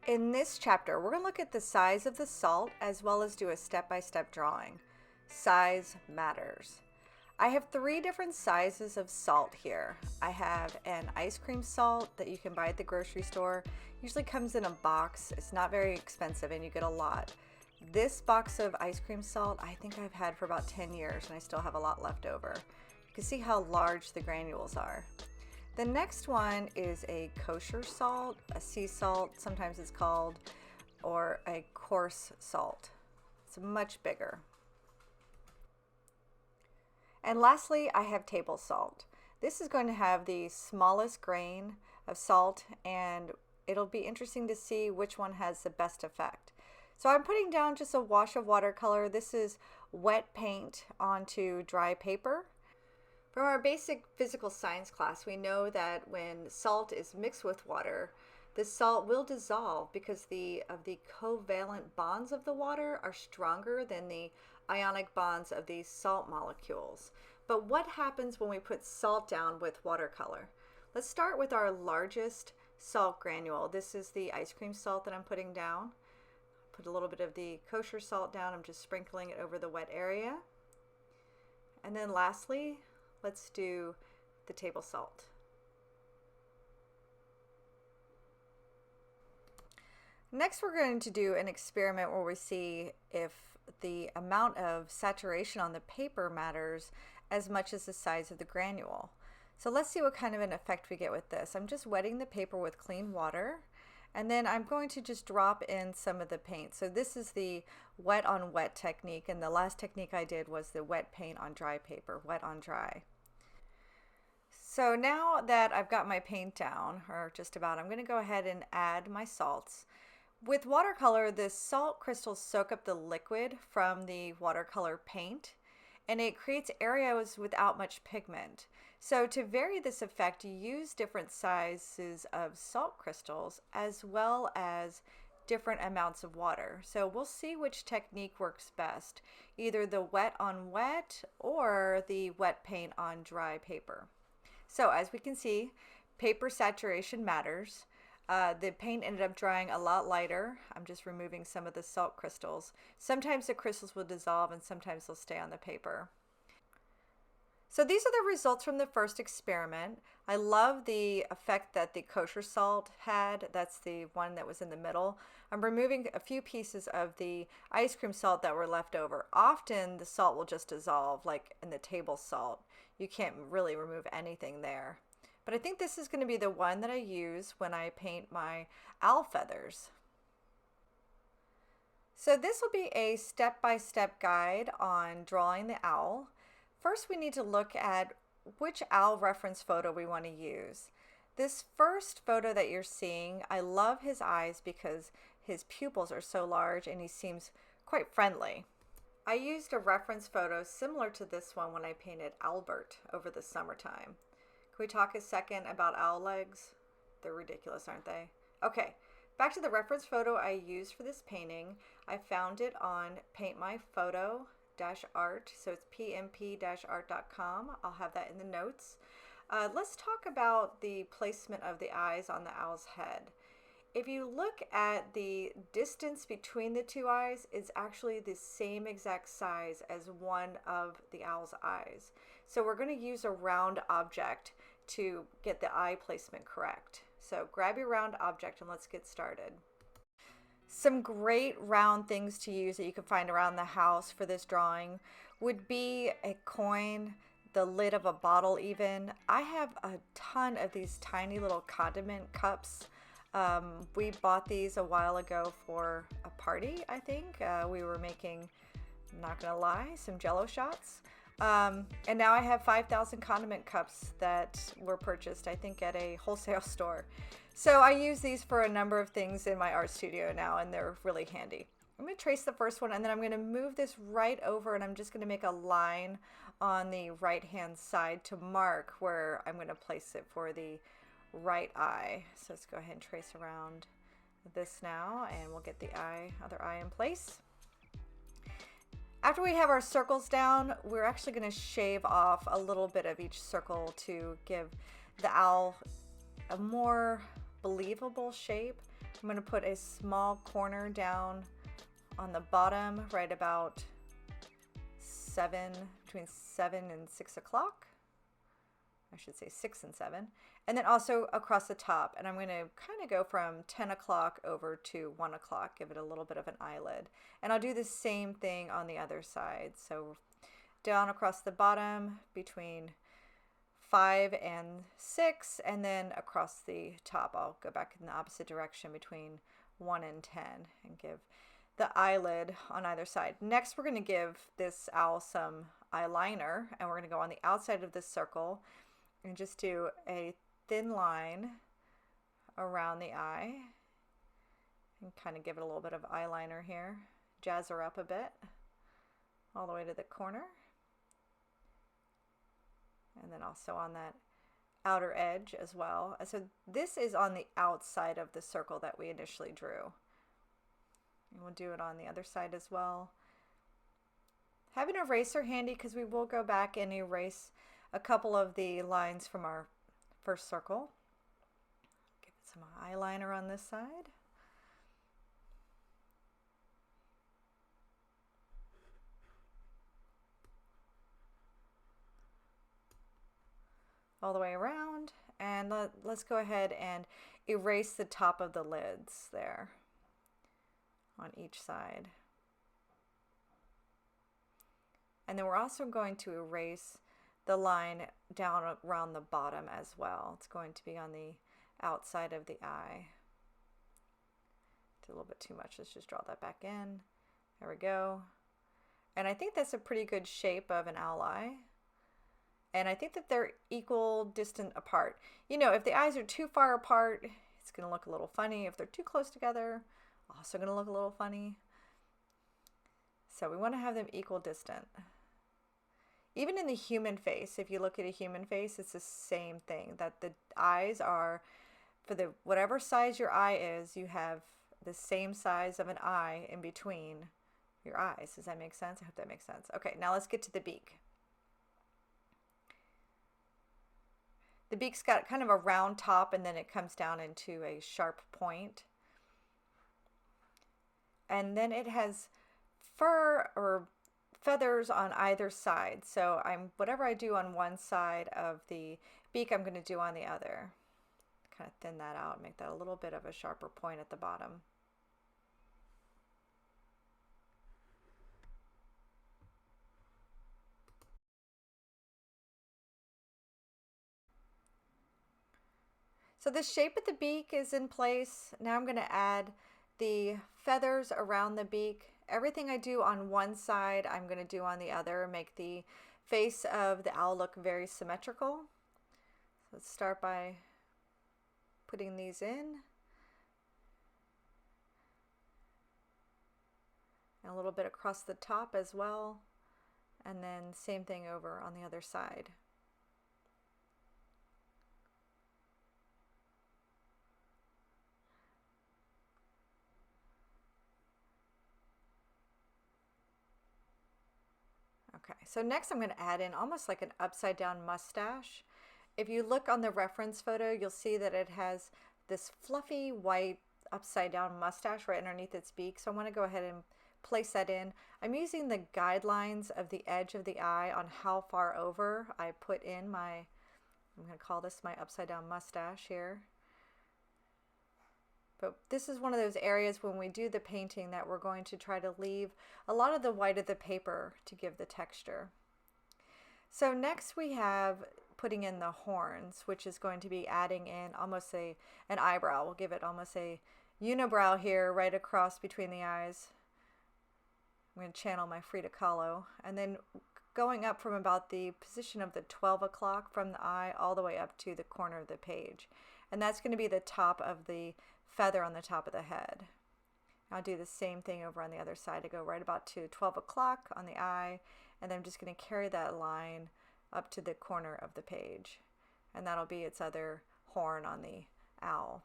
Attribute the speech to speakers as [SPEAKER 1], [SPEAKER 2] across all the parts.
[SPEAKER 1] In this chapter, we're going to look at the size of the salt as well as do a step-by-step drawing. Size matters. I have 3 different sizes of salt here. I have an ice cream salt that you can buy at the grocery store. Usually comes in a box. It's not very expensive and you get a lot. This box of ice cream salt I think I've had for about 10 years and I still have a lot left over. You can see how large the granules are. The next one is a kosher salt, a sea salt, sometimes it's called, or a coarse salt. It's much bigger. And lastly, I have table salt. This is going to have the smallest grain of salt, and it'll be interesting to see which one has the best effect. So I'm putting down just a wash of watercolor. This is wet paint onto dry paper. From our basic physical science class, we know that when salt is mixed with water, the salt will dissolve because the covalent bonds of the water are stronger than the ionic bonds of these salt molecules. But what happens when we put salt down with watercolor? Let's start with our largest salt granule. This is the ice cream salt that I'm putting down. Put a little bit of the kosher salt down. I'm just sprinkling it over the wet area. And then lastly, let's do the table salt. Next, we're going to do an experiment where we see if the amount of saturation on the paper matters as much as the size of the granule. So let's see what kind of an effect we get with this. I'm just wetting the paper with clean water, and then I'm going to just drop in some of the paint. So this is the wet on wet technique, and the last technique I did was the wet paint on dry paper, wet on dry. So now that I've got my paint down, or just about, I'm going to go ahead and add my salts. With watercolor, the salt crystals soak up the liquid from the watercolor paint, and it creates areas without much pigment. So to vary this effect, use different sizes of salt crystals as well as different amounts of water. So we'll see which technique works best, either the wet on wet or the wet paint on dry paper. So as we can see, paper saturation matters. The paint ended up drying a lot lighter. I'm just removing some of the salt crystals. Sometimes the crystals will dissolve and sometimes they'll stay on the paper. So these are the results from the first experiment. I love the effect that the kosher salt had. That's the one that was in the middle. I'm removing a few pieces of the ice cream salt that were left over. Often the salt will just dissolve, like in the table salt. You can't really remove anything there. But I think this is going to be the one that I use when I paint my owl feathers. So this will be a step-by-step guide on drawing the owl. First, we need to look at which owl reference photo we want to use. This first photo that you're seeing, I love his eyes because his pupils are so large and he seems quite friendly. I used a reference photo similar to this one when I painted Albert over the summertime. Can we talk a second about owl legs? They're ridiculous, aren't they? Okay, back to the reference photo I used for this painting. I found it on paintmyphoto-art, so it's pmp-art.com. I'll have that in the notes. Let's talk about the placement of the eyes on the owl's head. If you look at the distance between the two eyes, it's actually the same exact size as one of the owl's eyes. So we're going to use a round object to get the eye placement correct. So grab your round object and let's get started. Some great round things to use that you can find around the house for this drawing would be a coin, the lid of a bottle even. I have a ton of these tiny little condiment cups. We bought these a while ago for a party, I think. We were making, I'm not gonna lie, some Jello shots. And now I have 5,000 condiment cups that were purchased, I think, at a wholesale store. So I use these for a number of things in my art studio now, and they're really handy. I'm going to trace the first one, and then I'm going to move this right over, and I'm just going to make a line on the right-hand side to mark where I'm going to place it for the right eye. So let's go ahead and trace around this now, and we'll get the other eye in place. After we have our circles down, we're actually going to shave off a little bit of each circle to give the owl a more believable shape. I'm going to put a small corner down on the bottom right about between 7 and 6 o'clock. I should say 6 and 7. And then also across the top. And I'm going to kind of go from 10 o'clock over to 1 o'clock, give it a little bit of an eyelid. And I'll do the same thing on the other side. So down across the bottom between 5 and 6, and then across the top I'll go back in the opposite direction between 1 and 10 and give the eyelid on either side. Next, we're going to give this owl some eyeliner, and we're going to go on the outside of this circle and just do a thin line around the eye and kind of give it a little bit of eyeliner here. Jazz her up a bit all the way to the corner. And then also on that outer edge as well. So this is on the outside of the circle that we initially drew. And we'll do it on the other side as well. Have an eraser handy because we will go back and erase a couple of the lines from our first circle. Give it some eyeliner on this side. All the way around, and let's go ahead and erase the top of the lids there on each side. And then we're also going to erase the line down around the bottom as well. It's going to be on the outside of the eye. Did a little bit too much. Let's just draw that back in. There we go. And I think that's a pretty good shape of an owl eye. And I think that they're equal distant apart. You know, if the eyes are too far apart, it's going to look a little funny. If they're too close together, also going to look a little funny. So we want to have them equal distant. Even in the human face, if you look at a human face, it's the same thing, that the eyes are, for the whatever size your eye is, you have the same size of an eye in between your eyes. Does that make sense? I hope that makes sense. Okay, now let's get to the beak. The beak's got kind of a round top, and then it comes down into a sharp point. And then it has fur or feathers on either side. So whatever I do on one side of the beak, I'm going to do on the other. Kind of thin that out, make that a little bit of a sharper point at the bottom. So the shape of the beak is in place. Now I'm going to add the feathers around the beak. Everything I do on one side, I'm going to do on the other, make the face of the owl look very symmetrical. So let's start by putting these in. And a little bit across the top as well. And then same thing over on the other side. Okay, so next I'm going to add in almost like an upside down mustache. If you look on the reference photo, you'll see that it has this fluffy white upside down mustache right underneath its beak. So I want to go ahead and place that in. I'm using the guidelines of the edge of the eye on how far over I put in my, I'm going to call this my upside down mustache here. But this is one of those areas when we do the painting that we're going to try to leave a lot of the white of the paper to give the texture. So next we have putting in the horns, which is going to be adding in almost an eyebrow. We'll give it almost a unibrow here right across between the eyes. I'm going to channel my Frida Kahlo. And then going up from about the position of the 12 o'clock from the eye all the way up to the corner of the page. And that's going to be the top of the feather on the top of the head. I'll do the same thing over on the other side to go right about to 12 o'clock on the eye, and then I'm just going to carry that line up to the corner of the page, and that'll be its other horn on the owl.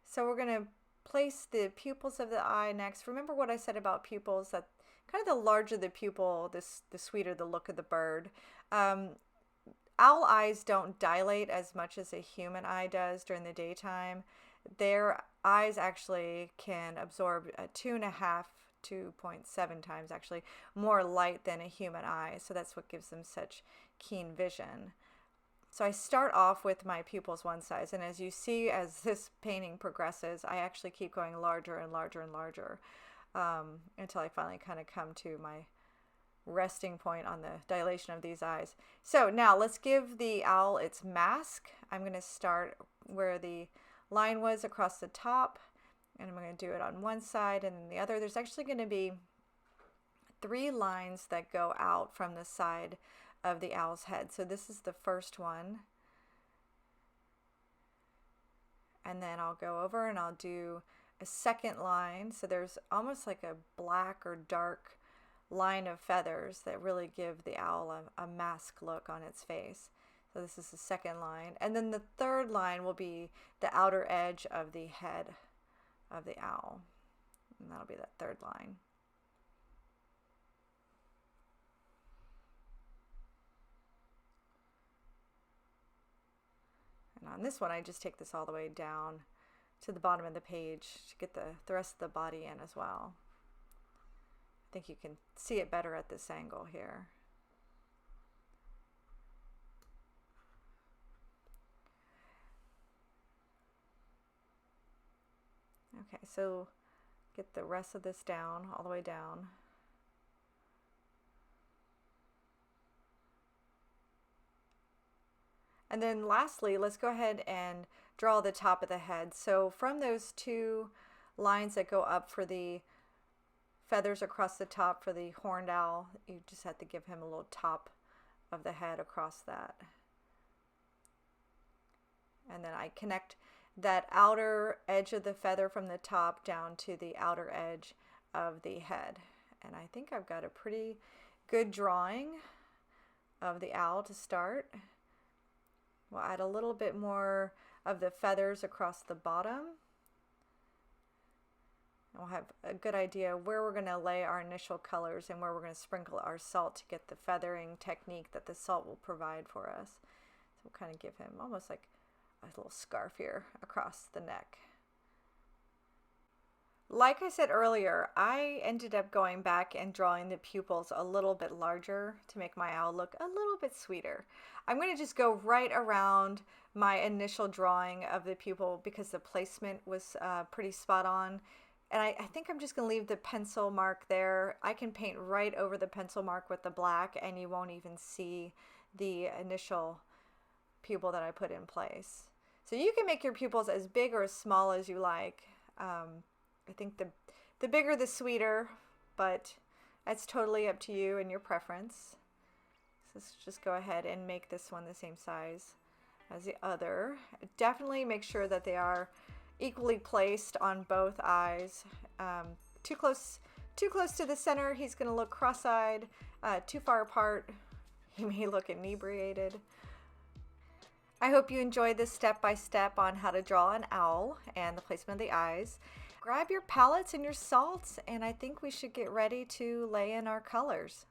[SPEAKER 1] So we're going to place the pupils of the eye next. Remember what I said about pupils, that kind of the larger the pupil, the sweeter the look of the bird. Owl eyes don't dilate as much as a human eye does during the daytime. their eyes actually can absorb 2.7 times actually more light than a human eye. So that's what gives them such keen vision. So I start off with my pupils one size, and as you see, as this painting progresses, I actually keep going larger and larger and larger until I finally kind of come to my resting point on the dilation of these eyes. So now let's give the owl its mask. I'm going to start where the line was across the top, and I'm going to do it on one side and then the other. There's actually going to be 3 lines that go out from the side of the owl's head. So this is the first one, and then I'll go over and I'll do a second line. So there's almost like a black or dark line of feathers that really give the owl a mask look on its face. So this is the second line, and then the third line will be the outer edge of the head of the owl, and that'll be that third line. And on this one, I just take this all the way down to the bottom of the page to get the rest of the body in as well. I think you can see it better at this angle here. Okay, so get the rest of this down, all the way down. And then lastly, let's go ahead and draw the top of the head. So from those 2 lines that go up for the feathers across the top for the horned owl, you just have to give him a little top of the head across that. And then I connect that outer edge of the feather from the top down to the outer edge of the head. And I think I've got a pretty good drawing of the owl to start. We'll add a little bit more of the feathers across the bottom. And we'll have a good idea where we're going to lay our initial colors and where we're going to sprinkle our salt to get the feathering technique that the salt will provide for us. So we'll kind of give him almost like a little scarf here across the neck. Like I said earlier, I ended up going back and drawing the pupils a little bit larger to make my owl look a little bit sweeter. I'm going to just go right around my initial drawing of the pupil because the placement was pretty spot on. And I think I'm just going to leave the pencil mark there. I can paint right over the pencil mark with the black and you won't even see the initial pupil that I put in place. So you can make your pupils as big or as small as you like. I think the bigger the sweeter, but that's totally up to you and your preference. So let's just go ahead and make this one the same size as the other. Definitely make sure that they are equally placed on both eyes. Too close to the center, he's going to look cross-eyed. Too far apart, he may look inebriated. I hope you enjoyed this step-by-step on how to draw an owl and the placement of the eyes. Grab your palettes and your salts, and I think we should get ready to lay in our colors.